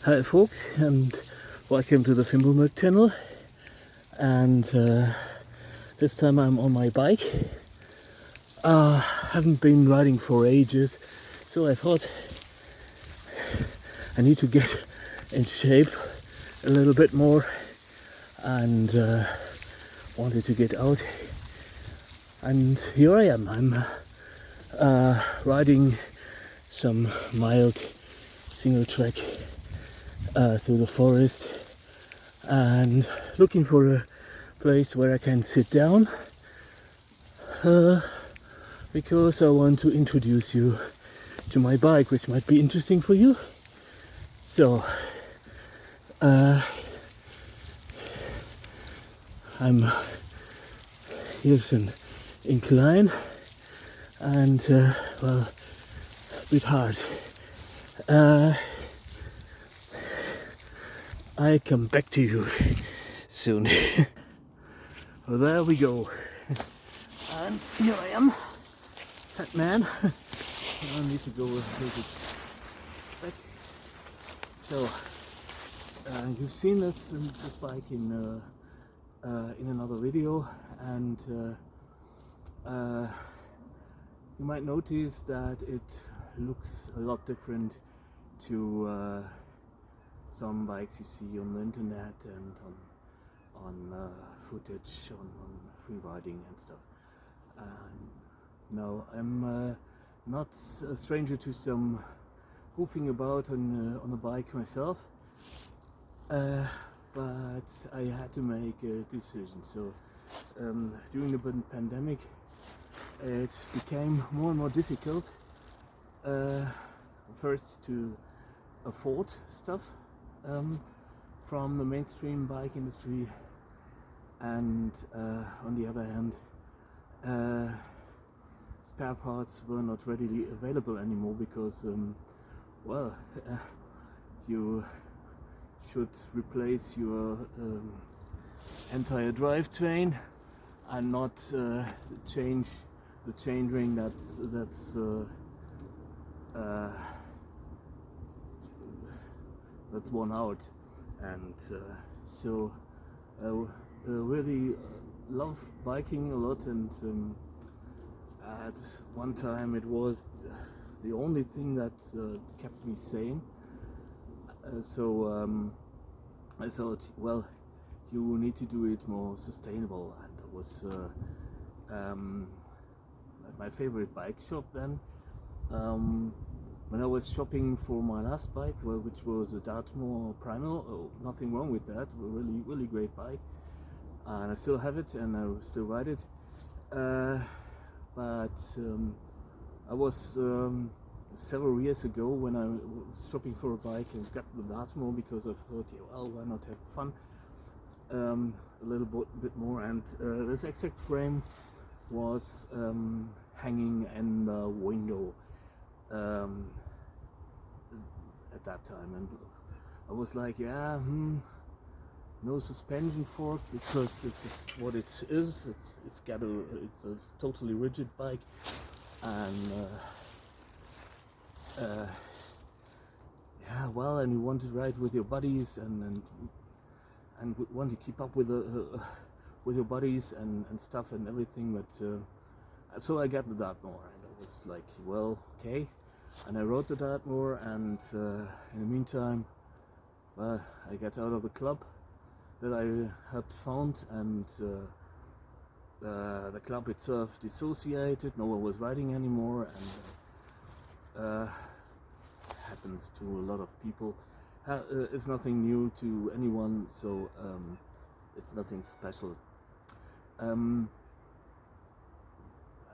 Hi folks, and welcome to the Mountainbike channel. And this time I'm on my bike. Haven't been riding for ages, so I thought I need to get in shape a little bit more, and wanted to get out. And here I am. I'm riding some mild single track through the forest and looking for a place where I can sit down, because I want to introduce you to my bike, which might be interesting for you. So here's an incline and well, a bit hard. I come back to you soon. Well, there we go. And here I am, fat man. I need to go a little bit back. So you've seen this bike in another video, and you might notice that it looks a lot different to some bikes you see on the internet and on footage on free riding and stuff. No, I'm not a stranger to some goofing about on a bike myself, but I had to make a decision. So during the pandemic, it became more and more difficult first to afford stuff from the mainstream bike industry, and on the other hand, spare parts were not readily available anymore because you should replace your entire drivetrain and not change the chainring that's worn out. And so I really love biking a lot, and at one time it was the only thing that kept me sane. So I thought, well, you need to do it more sustainable, and I was at my favorite bike shop then. When I was shopping for my last bike, which was a Dartmoor Primal, nothing wrong with that, really great bike, and I still have it and I still ride it. But I was several years ago when I was shopping for a bike and got the Dartmoor because I thought, yeah, well, why not have fun a little bit more. And this exact frame was hanging in the window at that time, and I was like, yeah, no suspension fork, because this is what it is. It's a totally rigid bike, and yeah, well, and you want to ride with your buddies and want to keep up with your buddies and stuff and everything. But so I got the Dartmoor, and I was like, well, okay. And I rode the Dartmoor, and in the meantime, well, I got out of the club that I had found, and the club itself dissociated. No one was riding anymore, and happens to a lot of people. It's nothing new to anyone, so it's nothing special.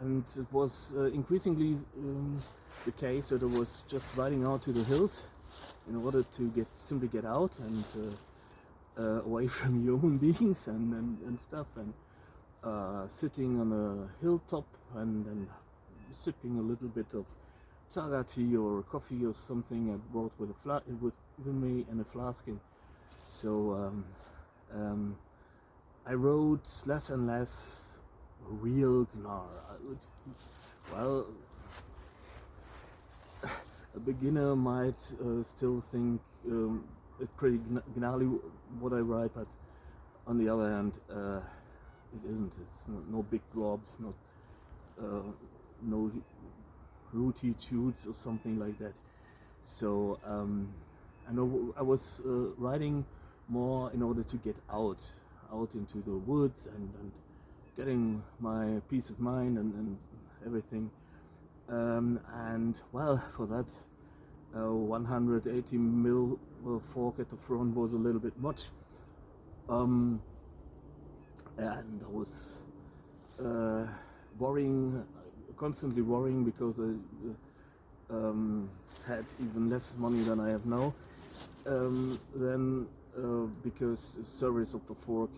And it was increasingly the case that I was just riding out to the hills in order to simply get out and away from human beings and stuff, and sitting on a hilltop and sipping a little bit of chaga tea or coffee or something I brought with me in a flask. And so I rode less and less real gnar. Well, a beginner might still think pretty gnarly what I ride, but on the other hand, it isn't. It's no big drops, no rooty shoots or something like that. So I know I was riding more in order to get out into the woods and getting my peace of mind and everything. And well, for that 180 mil fork at the front was a little bit much. And I was constantly worrying because I had even less money than I have now. Then because service of the fork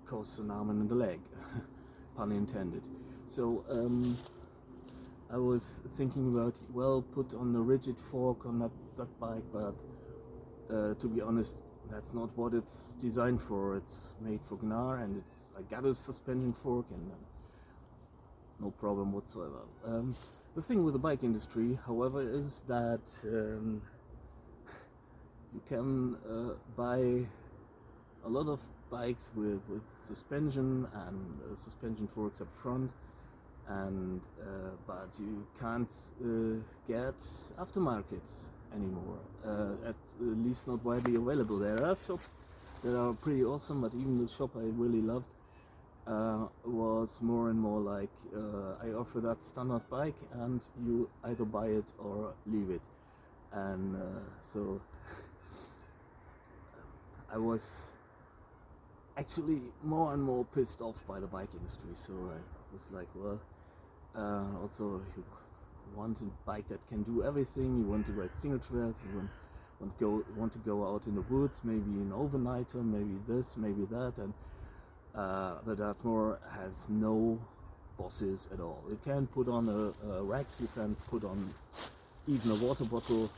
costs an arm and a leg, pun intended. So I was thinking about, well, put on a rigid fork on that bike, but to be honest, that's not what it's designed for. It's made for Gnar, and I got a suspension fork, and no problem whatsoever. The thing with the bike industry, however, is that you can buy a lot of bikes with suspension and suspension forks up front, and but you can't get aftermarket anymore, at least not widely available. There are shops that are pretty awesome, but even the shop I really loved was more and more like, I offer that standard bike and you either buy it or leave it. And so I was actually more and more pissed off by the bike industry. So I was like, well, also you want a bike that can do everything. You want to ride single trails, you want to go out in the woods, maybe an overnighter, maybe this, maybe that, and the Dartmoor has no bosses at all. You can't put on a rack, you can't put on even a water bottle,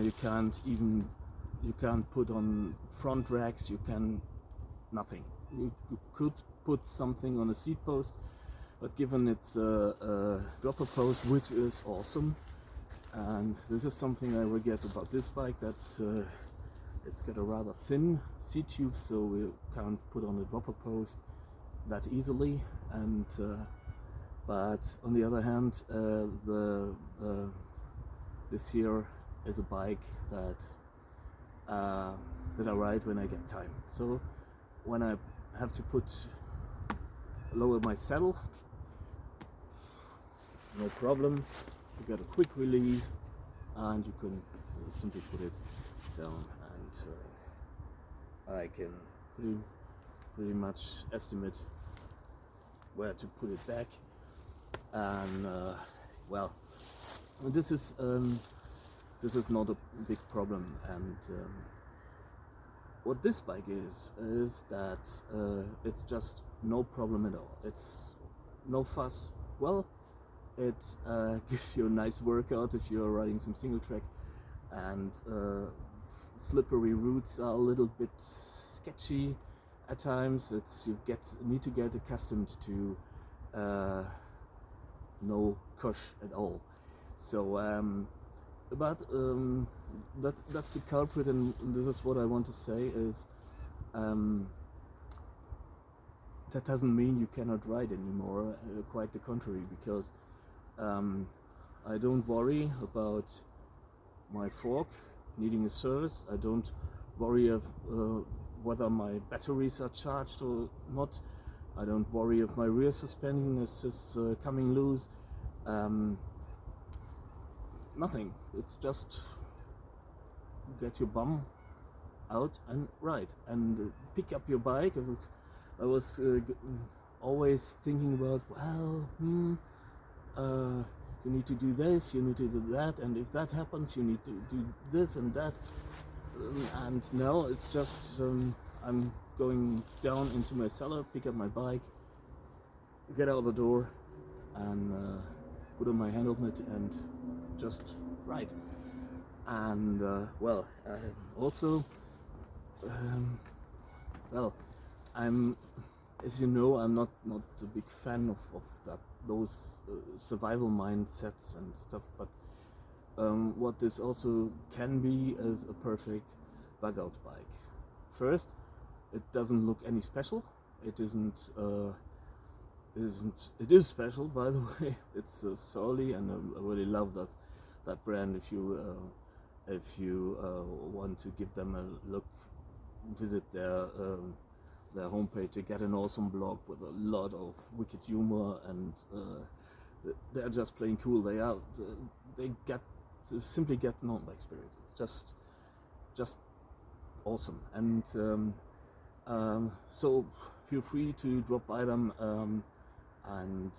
you can't put on front racks, nothing. You could put something on a seat post, but given it's a dropper post, which is awesome, and this is something I regret about this bike, that it's got a rather thin seat tube, so we can't put on a dropper post that easily. And but on the other hand, this here is a bike that I ride when I get time. So when I have to lower my saddle, no problem. You get a quick release, and you can simply put it down, and I can pretty much estimate where to put it back. And well, this is not a big problem. And what this bike is that it's just no problem at all. It's no fuss. Well, it gives you a nice workout if you're riding some single track, and slippery routes are a little bit sketchy at times. Need to get accustomed to no cush at all. So but that's the culprit, and this is what I want to say is, that doesn't mean you cannot ride anymore, quite the contrary, because I don't worry about my fork needing a service. I don't worry of whether my batteries are charged or not. I don't worry if my rear suspension is coming loose. Nothing. It's just get your bum out and ride and pick up your bike. I was always thinking about, well, you need to do this, you need to do that, and if that happens, you need to do this and that. And now it's just I'm going down into my cellar, pick up my bike, get out the door, and put on my helmet and just ride. And well, also, well, as you know, I'm not a big fan of those survival mindsets and stuff. But what this also can be is a perfect bugout bike. First, it doesn't look any special. It isn't. It is special, by the way. It's Surly, and I really love that brand. If you want to give them a look, visit their homepage. They get an awesome blog with a lot of wicked humor, and they're just plain cool. They simply get mountain-bike spirit. It's just awesome, and so feel free to drop by them and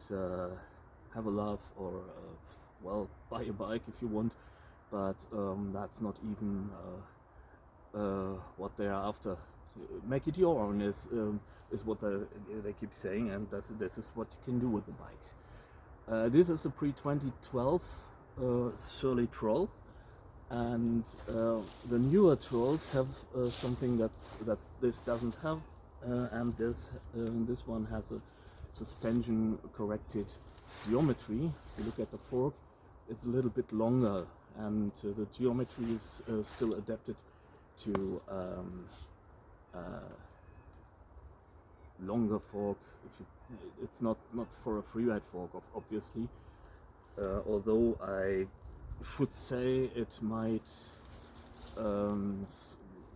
have a laugh, or buy a bike if you want, but that's not even what they are after. Make it your own is what they keep saying, and this is what you can do with the bikes. This is a pre-2012 Surly Troll, and the newer Trolls have something that this doesn't have, and this one has a suspension corrected geometry. If you look at the fork, it's a little bit longer, and the geometry is still adapted to longer fork. It's not for a freeride fork, obviously, although I should say it might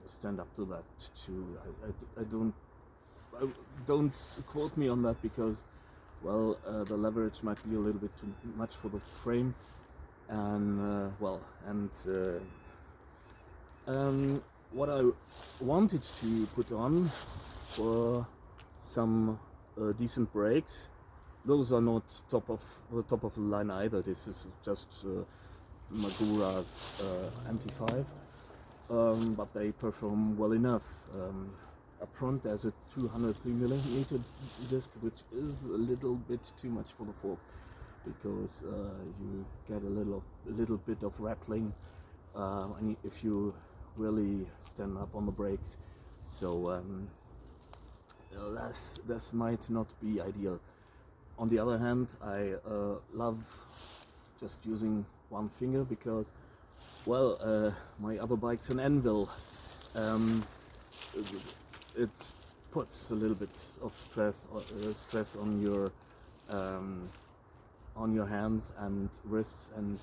stand up to that too. I don't quote me on that, because the leverage might be a little bit too much for the frame, and what I wanted to put on were some decent brakes. Those are not top of the line either. This is just Magura's MT5, but they perform well enough. Up front there's a 203mm disc, which is a little bit too much for the fork, because you get a little bit of rattling if you really stand up on the brakes. So this might not be ideal. On the other hand, I love just using one finger, because my other bike's an anvil. It puts a little bit of stress on your hands and wrists, and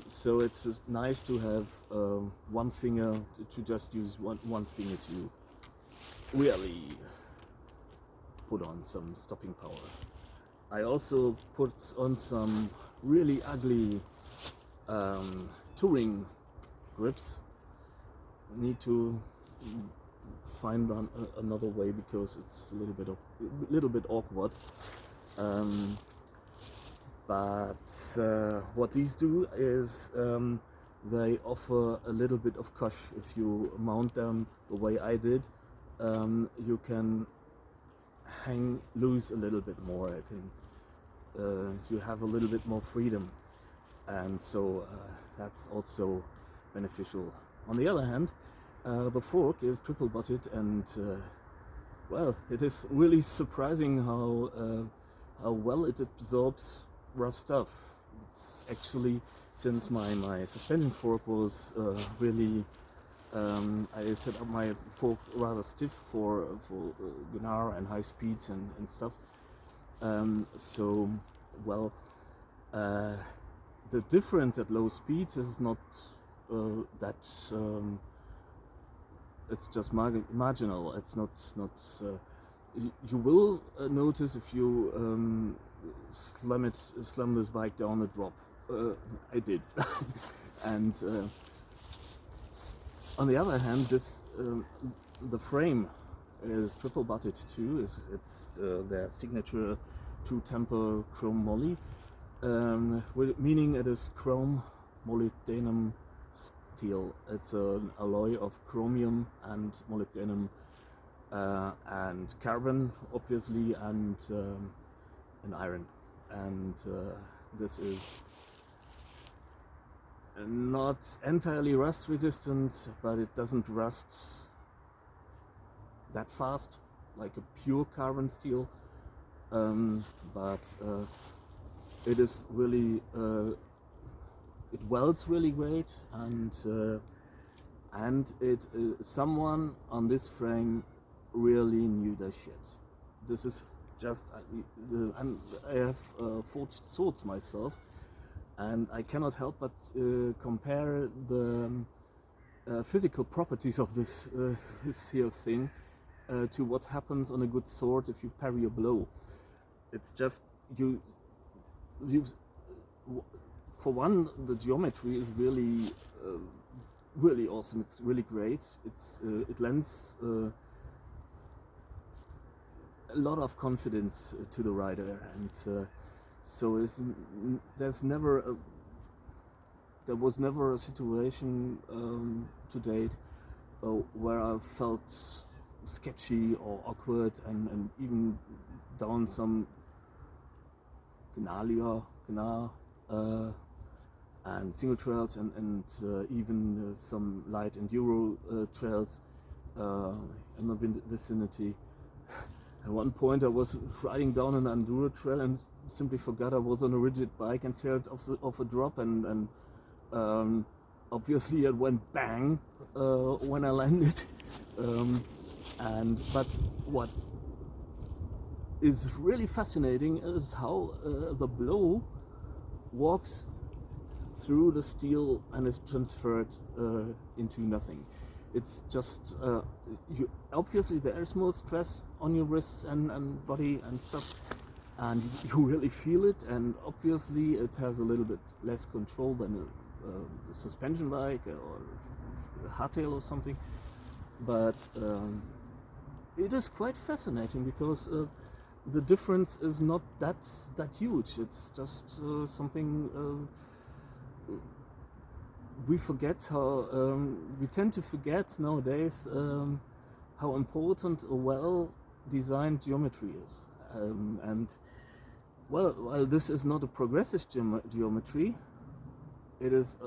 so it's nice to have one finger, to just use one finger to really put on some stopping power. I also put on some really ugly touring grips. Need to find another way, because it's a little bit awkward. But what these do is they offer a little bit of cush. If you mount them the way I did, you can hang loose a little bit more. You have a little bit more freedom, and so that's also beneficial. On the other hand, the fork is triple butted, and it is really surprising how well it absorbs rough stuff. It's actually, since my suspension fork was really I set up my fork rather stiff for Gunnar and high speeds and stuff. The difference at low speeds is not it's just marginal. It's not. You will notice if you slam this bike down a drop. I did, and on the other hand, the frame is triple butted too. It's their signature true temper chrome moly, meaning it is chrome molybdenum steel. It's an alloy of chromium and molybdenum and carbon, obviously, and iron. And this is not entirely rust resistant, but it doesn't rust that fast like a pure carbon steel. But it is really it welds really great, and and someone on this frame really knew their shit. This is just I have forged swords myself, and I cannot help but compare the physical properties of this here thing to what happens on a good sword if you parry a blow. It's just you for one, the geometry is really really awesome. It's really great. It lends a lot of confidence to the rider, and so there was never a situation to date where I felt sketchy or awkward, and even down some gnar and single trails and even some light enduro trails in the vicinity. At one point I was riding down an enduro trail and simply forgot I was on a rigid bike and sailed off a drop, and obviously it went bang when I landed. But what is really fascinating is how the blow walks through the steel and is transferred into nothing. It's just obviously there is more stress on your wrists and body and stuff, and you really feel it, and obviously it has a little bit less control than a suspension bike or a hardtail or something, but it is quite fascinating because the difference is not that huge. It's just something we forget how we tend to forget nowadays how important a well-designed geometry is, and while this is not a progressive geometry, it is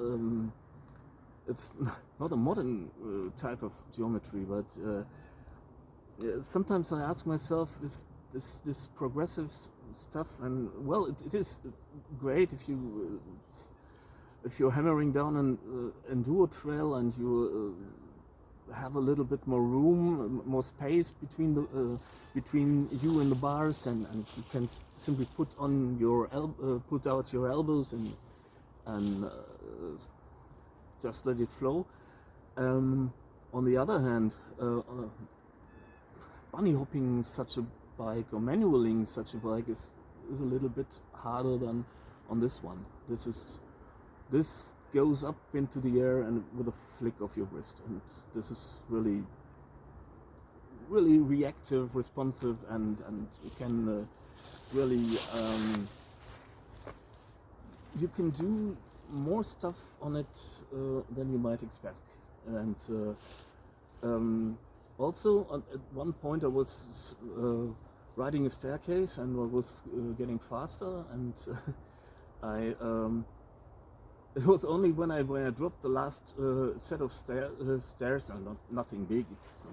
it's not a modern type of geometry, but sometimes I ask myself if this progressive stuff, and well, it is great if you're hammering down an enduro trail and you have a little bit more room, more space between you and the bars, and you can simply put out your elbows and just let it flow. On the other hand, bunny hopping such a bike or manualing such a bike is a little bit harder than on this one. This goes up into the air and with a flick of your wrist, and this is really reactive, responsive, and you can really you can do more stuff on it than you might expect. And also at one point I was riding a staircase and I was getting faster, and it was only when I dropped the last set of stairs, and nothing big. It's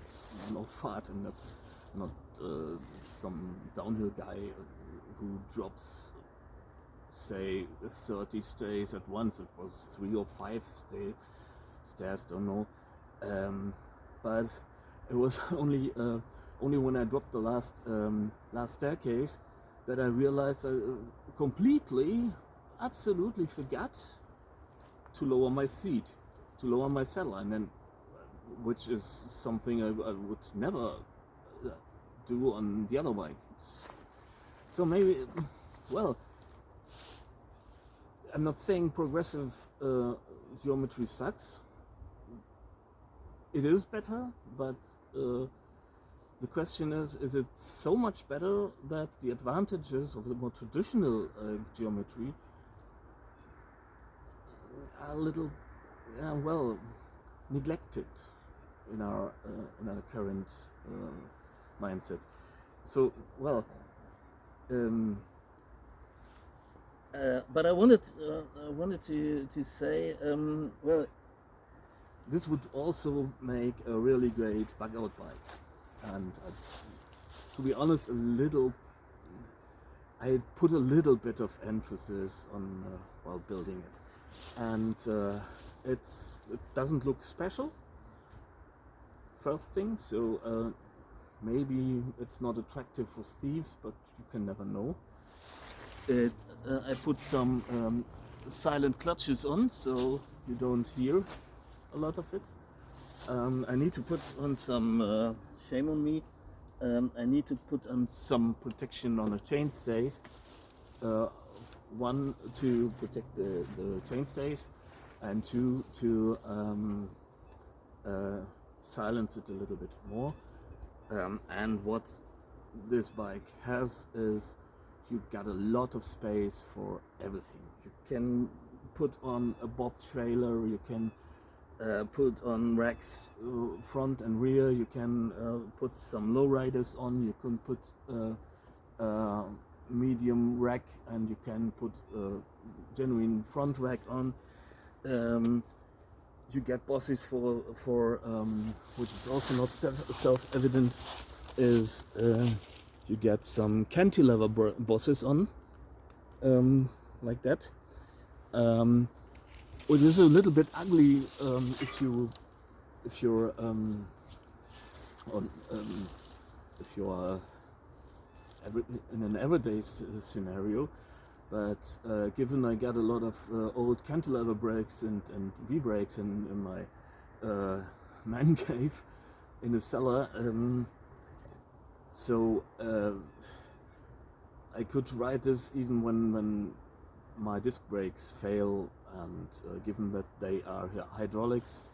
no fart, and not some downhill guy who drops, say, 30 stairs at once. It was 3 or 5 stairs, don't know. But it was only when I dropped the last staircase that I realized I absolutely forgot to lower my seat, to lower my saddle, and then, which is something I would never do on the other bike. So maybe, well, I'm not saying progressive geometry sucks. It is better, but the question is it so much better that the advantages of the more traditional geometry are a little, neglected in our current mindset. So, but I wanted to say, this would also make a really great bugout bike, and to be honest, I put a little bit of emphasis on while building it, and it doesn't look special, first thing. So maybe it's not attractive for thieves, but you can never know. I put some silent clutches on, so you don't hear a lot of it. I need to put on some, shame on me, I need to put on some protection on the chainstays. One, to protect the chainstays, and two, to silence it a little bit more. And what this bike has is you got a lot of space for everything. You can put on a bob trailer, you can put on racks front and rear, you can put some lowriders on, you can put medium rack, and you can put genuine front rack on. You get bosses for which is also not self-evident, is you get some cantilever bosses on, like that. It is a little bit ugly if you're in an everyday scenario, but given I got a lot of old cantilever brakes and V-brakes in my man cave in the cellar, so I could ride this even when my disc brakes fail, and given that they are hydraulics,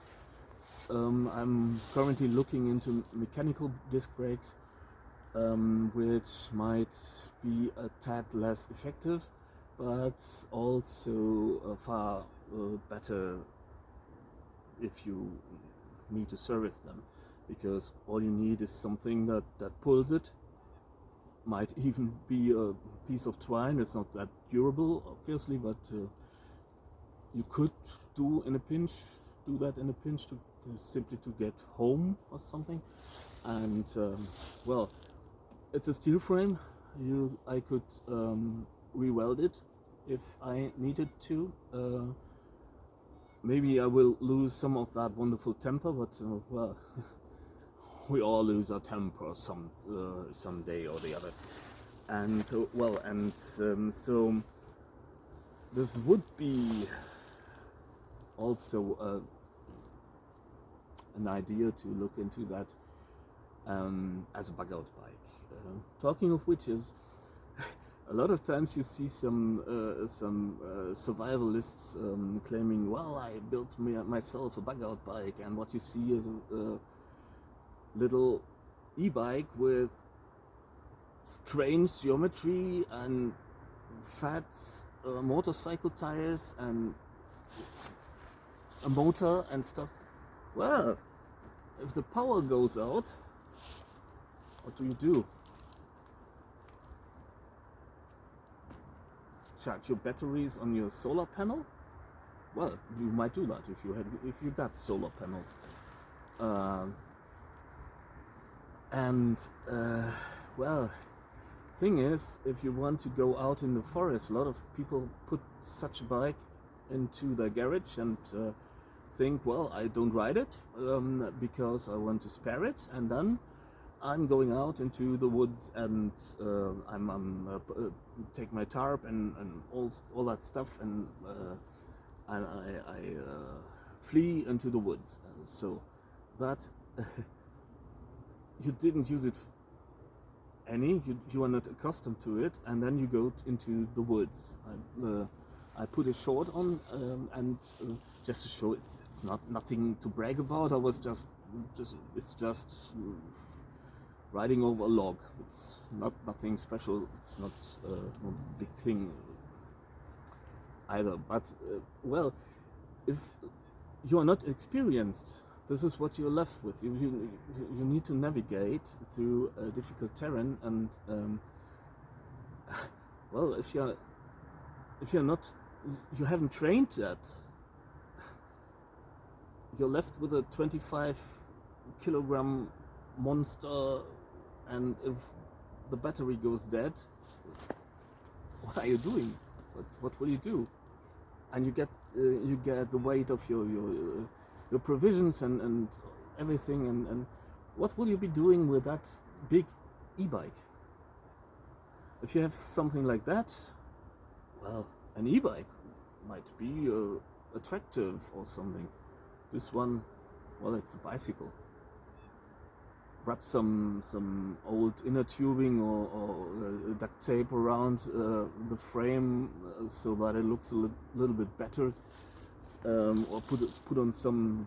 I'm currently looking into mechanical disc brakes, which might be a tad less effective, but also far better if you need to service them, because all you need is something that pulls it. Might even be a piece of twine. It's not that durable, obviously, but you could do that in a pinch to simply to get home or something. And well, it's a steel frame. I could re-weld it if I needed to. Maybe I will lose some of that wonderful temper, but well, we all lose our temper some day or the other. And well, and so this would be also an idea to look into that as a bugout bike. Talking of which, is a lot of times you see some survivalists claiming, well, I built myself a bugout bike, and what you see is a little e-bike with strange geometry and fat motorcycle tires and a motor and stuff. Well, if the power goes out, what do? Charge your batteries on your solar panel? Well, you might do that if you got solar panels. Well, thing is, if you want to go out in the forest, a lot of people put such a bike into their garage and think, well, I don't ride it because I want to spare it, and then I'm going out into the woods and I'm take my tarp and all that stuff, and I flee into the woods. So that you didn't use it you are not accustomed to it, and then you go into the woods. I put a short on and just to show it's nothing to brag about. I was just riding over a log. It's nothing special. It's not no big thing either. But well, if you are not experienced, this is what you're left with. You need to navigate through difficult terrain, and well, if you're not, you haven't trained yet, you're left with a 25-kilogram monster, and if the battery goes dead, what are you doing? What will you do? And you get the weight of your provisions and everything, and what will you be doing with that big e-bike? If you have something like that, well, an e-bike might be attractive or something. This one, well, it's a bicycle. Wrap some old inner tubing or duct tape around the frame so that it looks a little bit battered, or put on some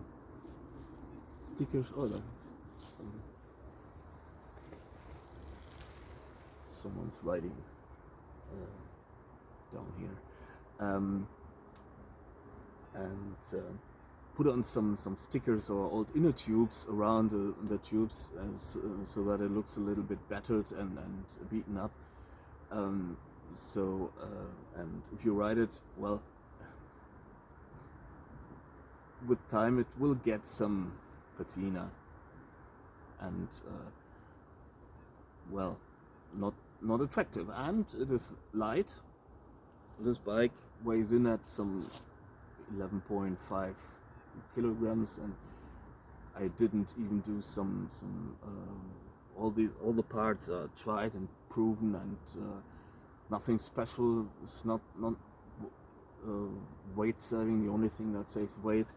stickers. Oh, that's someone's writing down here, and put on some stickers or old inner tubes around the tubes so that it looks a little bit battered and beaten up. And if you ride it, well, with time it will get some patina, and well, not attractive. And it is light. This bike weighs in at some 11.5 kilograms, and I didn't even do some all the parts are tried and proven, and nothing special. It's not weight saving. The only thing that saves weight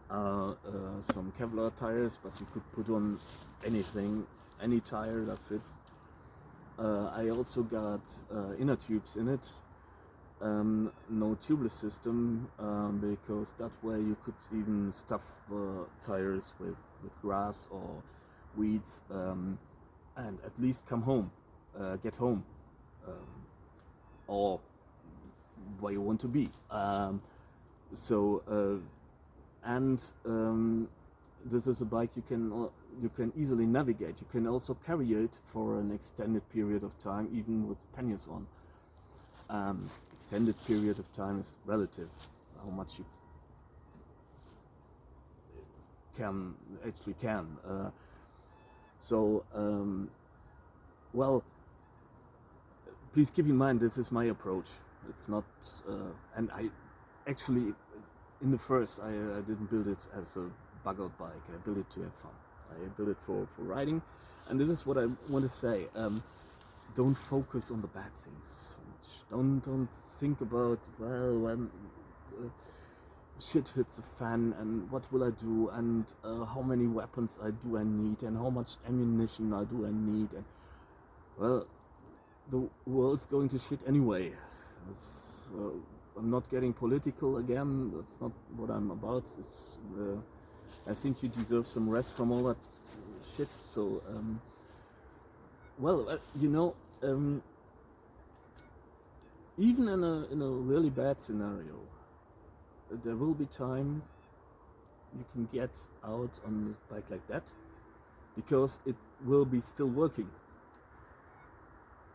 are some Kevlar tires, but you could put on anything, any tire that fits. I also got inner tubes in it. No tubeless system, because that way you could even stuff the tires with grass or weeds, and at least get home, or where you want to be. This is a bike you can easily navigate. You can also carry it for an extended period of time, even with panniers on. Extended period of time is relative, how much you can. Well, please keep in mind this is my approach. It's not, and I actually, in the first, I didn't build it as a bugout bike. I built it to have fun. I built it for riding, and this is what I want to say. Don't focus on the bad things so much. Don't think about, well, when shit hits the fan and what will I do, and how many weapons I need, and how much ammunition I need, and well, the world's going to shit anyway. I'm not getting political again. That's not what I'm about. I think you deserve some rest from all that shit. So, even in a really bad scenario, there will be time you can get out on a bike like that, because it will be still working.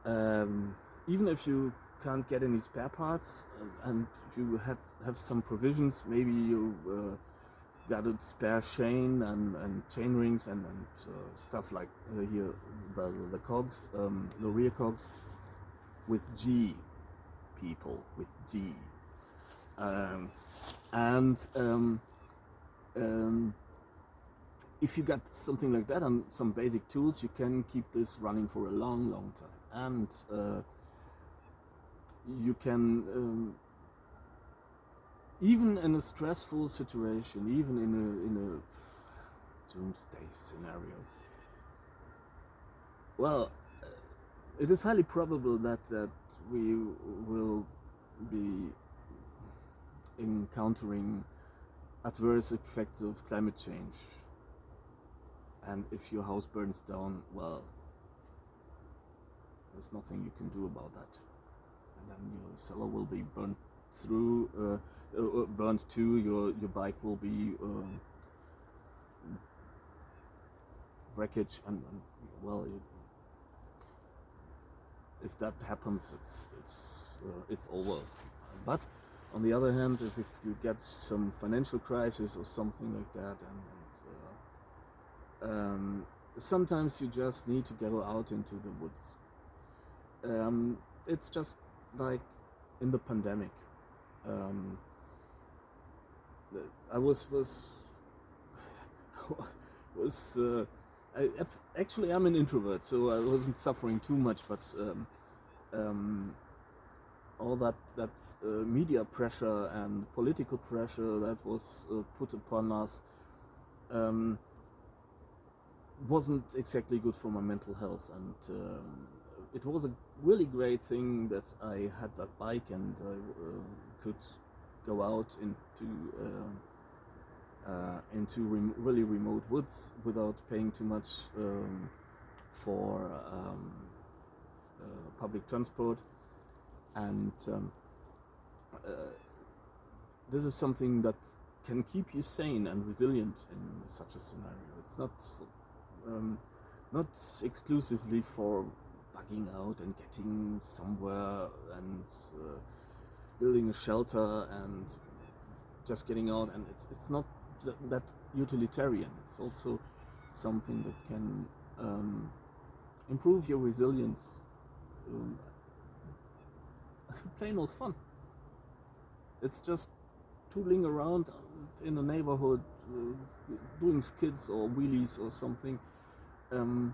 Even if you can't get any spare parts, and you have some provisions, maybe you got a spare chain and chain rings and stuff like here, the cogs, the rear cogs with G, people with G, if you got something like that and some basic tools, you can keep this running for a long time. And you can, even in a stressful situation, even in a doomsday scenario, well, it is highly probable that we will be encountering adverse effects of climate change. And if your house burns down, well, there's nothing you can do about that. And then your cellar will be burnt too. Your bike will be wreckage, and well, if that happens, it's over. But on the other hand, if you get some financial crisis or something like that, and sometimes you just need to go out into the woods. It's just like in the pandemic. I Actually, I'm an introvert, so I wasn't suffering too much, but all that media pressure and political pressure that was put upon us wasn't exactly good for my mental health, and it was a really great thing that I had that bike and I could go out into really remote woods without paying too much for public transport, and this is something that can keep you sane and resilient in such a scenario. It's not exclusively for bugging out and getting somewhere and building a shelter and just getting out, and it's not that utilitarian. It's also something that can improve your resilience. Plain old fun. It's just tooling around in the neighborhood, doing skids or wheelies or something. And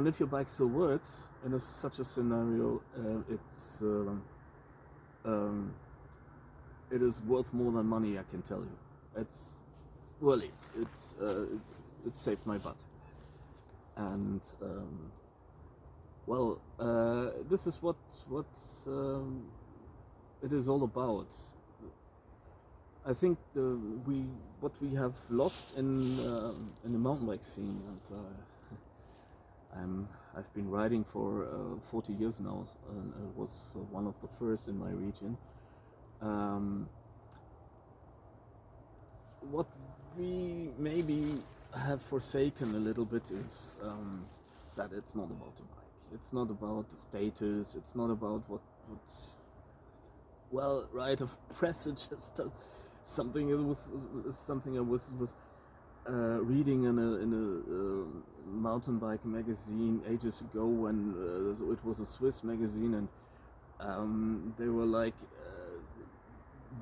if your bike still works in such a scenario, it is worth more than money, I can tell you. It's really, it saved my butt. And this is what it is all about. I think what we have lost in the mountain bike scene, and I've been riding for 40 years now, and I was one of the first in my region. What we maybe have forsaken a little bit is that it's not about the bike. It's not about the status. It's not about what rite of passage. Something I was reading in a mountain bike magazine ages ago, when it was a Swiss magazine, and they were like,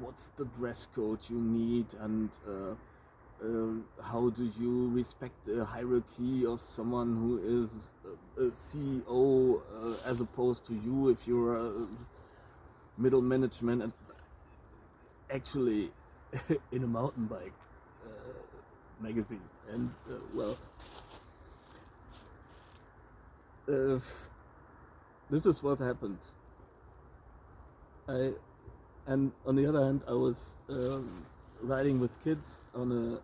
what's the dress code you need, and how do you respect the hierarchy of someone who is a CEO as opposed to you if you're a middle management, and actually in a mountain bike magazine. And this is what happened. And on the other hand, I was riding with kids on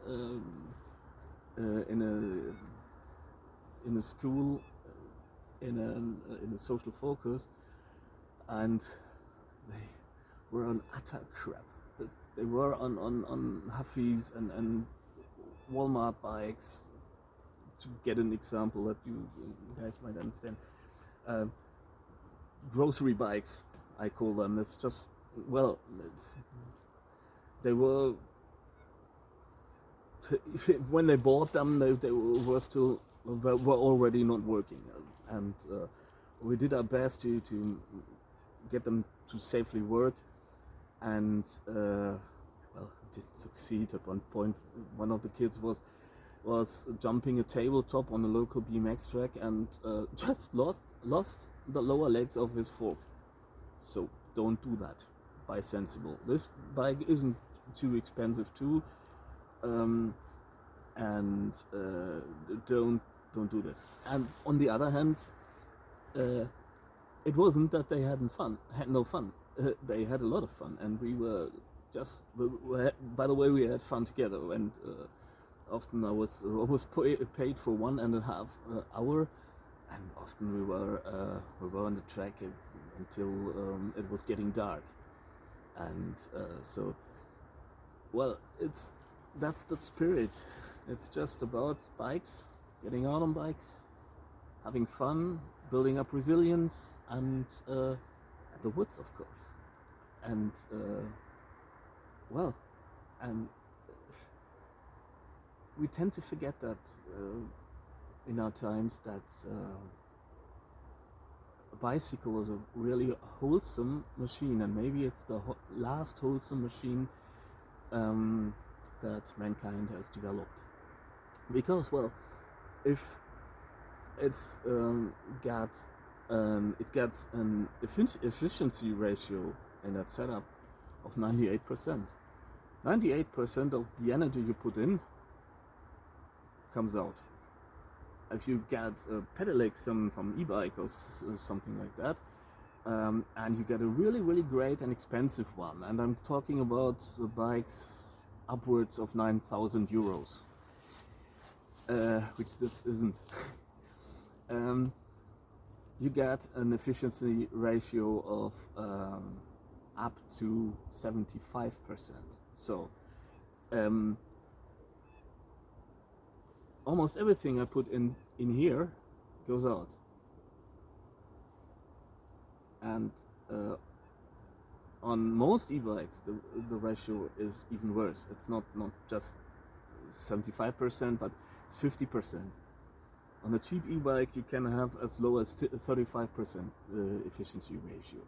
in a school in a social focus, and they were on utter crap. They were on Huffys and Walmart bikes, to get an example that you guys might understand. Grocery bikes, I call them. It's just, they were, when they bought them, they were already not working, and we did our best to get them to safely work, and didn't succeed. At one point, one of the kids was jumping a tabletop on a local BMX track and just lost the lower legs of his fork. So don't do that. Buy sensible. This bike isn't too expensive too, and don't do this. And on the other hand, it wasn't that they had no fun. They had a lot of fun, and we were just. By the way, we had fun together, and often I was paid for 1.5 hour, and often we were on the track until it was getting dark, and that's the spirit. It's just about bikes, getting out on bikes, having fun, building up resilience, and the woods, of course, and and we tend to forget that in our times, that a bicycle is a really wholesome machine, and maybe it's the last wholesome machine that mankind has developed. Because, if it's got it gets an efficiency ratio in that setup of 98%. 98% of the energy you put in comes out. If you get a pedelec from e-bike or something like that, and you get a really great and expensive one, and I'm talking about the bikes upwards of 9,000 euros, which this isn't. You get an efficiency ratio of up to 75%. So almost everything I put in here goes out. And on most e-bikes the ratio is even worse. It's not just 75%, but it's 50%. On a cheap e-bike you can have as low as 35% efficiency ratio.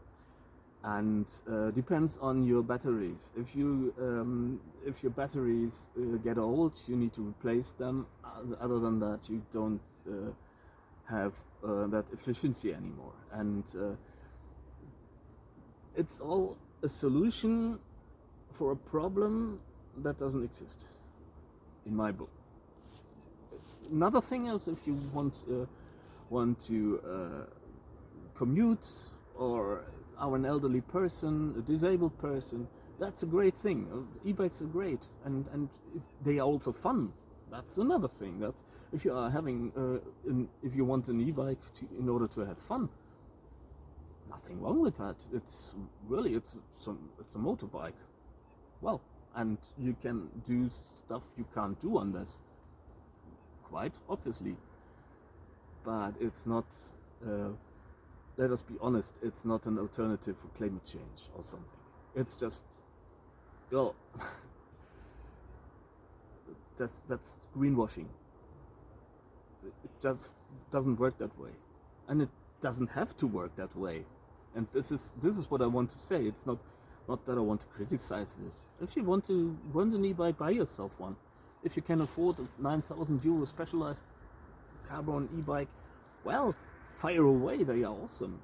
And depends on your batteries. If your batteries get old, you need to replace them. Other than that, you don't have that efficiency anymore. And it's all a solution for a problem that doesn't exist, in my book. Another thing is, if you want to commute, or are an elderly person, a disabled person, that's a great thing. E-bikes are great, and if they are also fun. That's another thing. That if you are having, if you want an e-bike in order to have fun, nothing wrong with that. It's a motorbike. Well, and you can do stuff you can't do on this, quite obviously. But it's not. Let us be honest, it's not an alternative for climate change or something. It's just, well, that's greenwashing. It just doesn't work that way, and it doesn't have to work that way. And this is what I want to say. It's not that I want to criticize this. If you want to run an e-bike, buy yourself one. If you can afford a 9,000 euro specialized carbon e-bike, well, fire away. They are awesome.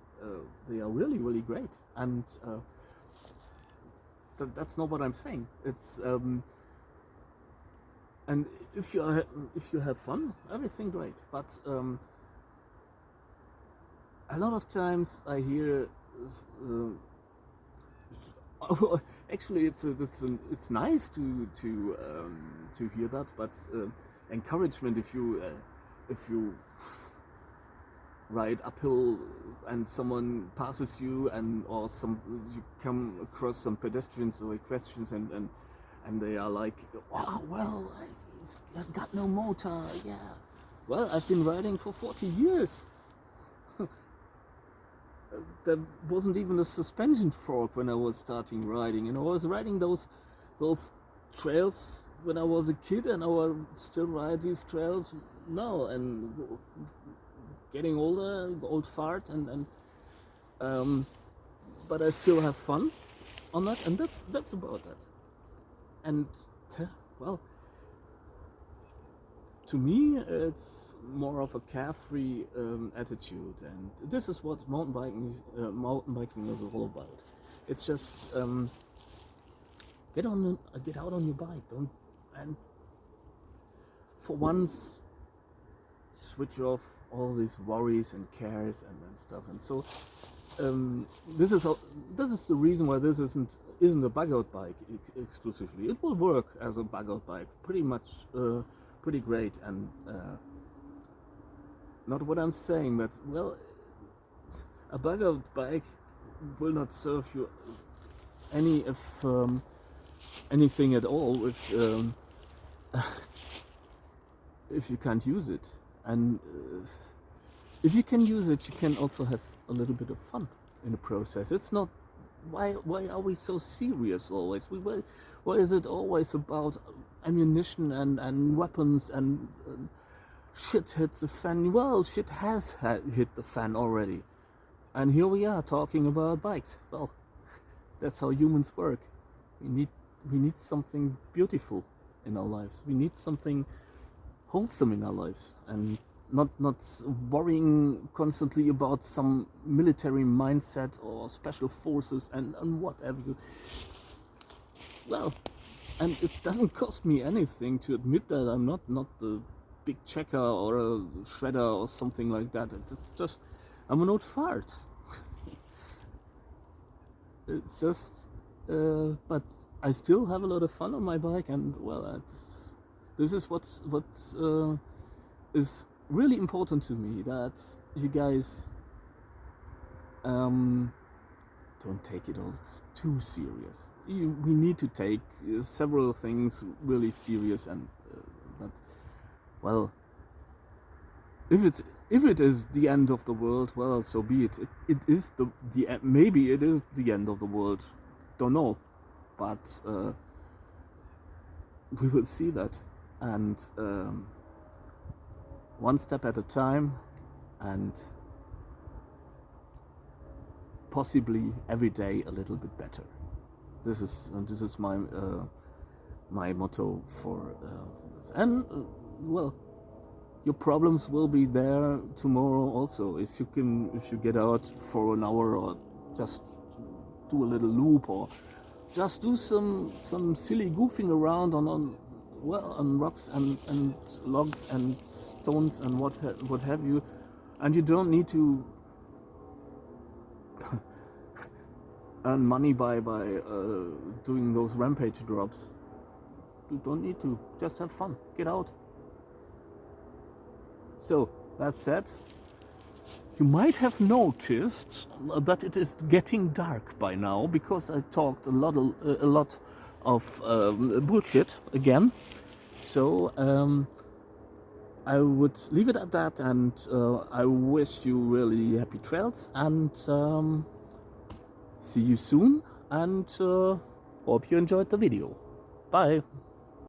They are really great. And that's not what I'm saying. It's and if you have fun, everything great. But a lot of times I hear. Actually, it's nice to hear that, but encouragement if you ride uphill and someone passes you, or you come across some pedestrians or equestrians and they are like, wow, well, he's got no motor, yeah. Well, I've been riding for 40 years. There wasn't even a suspension fork when I was starting riding, and I was riding those trails when I was a kid, and I will still ride these trails now, and getting older, old fart, and but I still have fun on that, and that's about that. And well, to me, it's more of a carefree attitude, and this is what mountain biking is all about. It's just get out on your bike, and for once switch off all these worries and cares and stuff. And so this is the reason why this isn't a bugout bike exclusively. It will work as a bugout bike pretty much. Pretty great, and not what I'm saying, but well, a bugout bike will not serve you anything at all if you can't use it. And if you can use it, you can also have a little bit of fun in the process. It's not. Why are we so serious always? Why is it always about ammunition and weapons and shit hits the fan? Well, shit has hit the fan already, and here we are talking about bikes. Well, that's how humans work. We need something beautiful in our lives. We need something wholesome in our lives, and not worrying constantly about some military mindset or special forces and whatever you. Well, and it doesn't cost me anything to admit that I'm not a big checker or a shredder or something like that. It's just I'm an old fart. It's just, but I still have a lot of fun on my bike, and well, this is what is really important to me, that you guys don't take it all too serious. We need to take several things really serious, and but well, if it is the end of the world, well, so be it. It is the maybe it is the end of the world. Don't know, but we will see that, and one step at a time, and possibly every day a little bit better. This is my my motto for this. And well, your problems will be there tomorrow also. If you get out for an hour, or just do a little loop, or just do some silly goofing around on rocks and logs and stones and what have you, and you don't need to earn money by doing those rampage drops. You don't need to. Just have fun. Get out. So that said, you might have noticed that it is getting dark by now, because I talked a lot of bullshit again. So I would leave it at that, and I wish you really happy trails, and see you soon, and hope you enjoyed the video. Bye.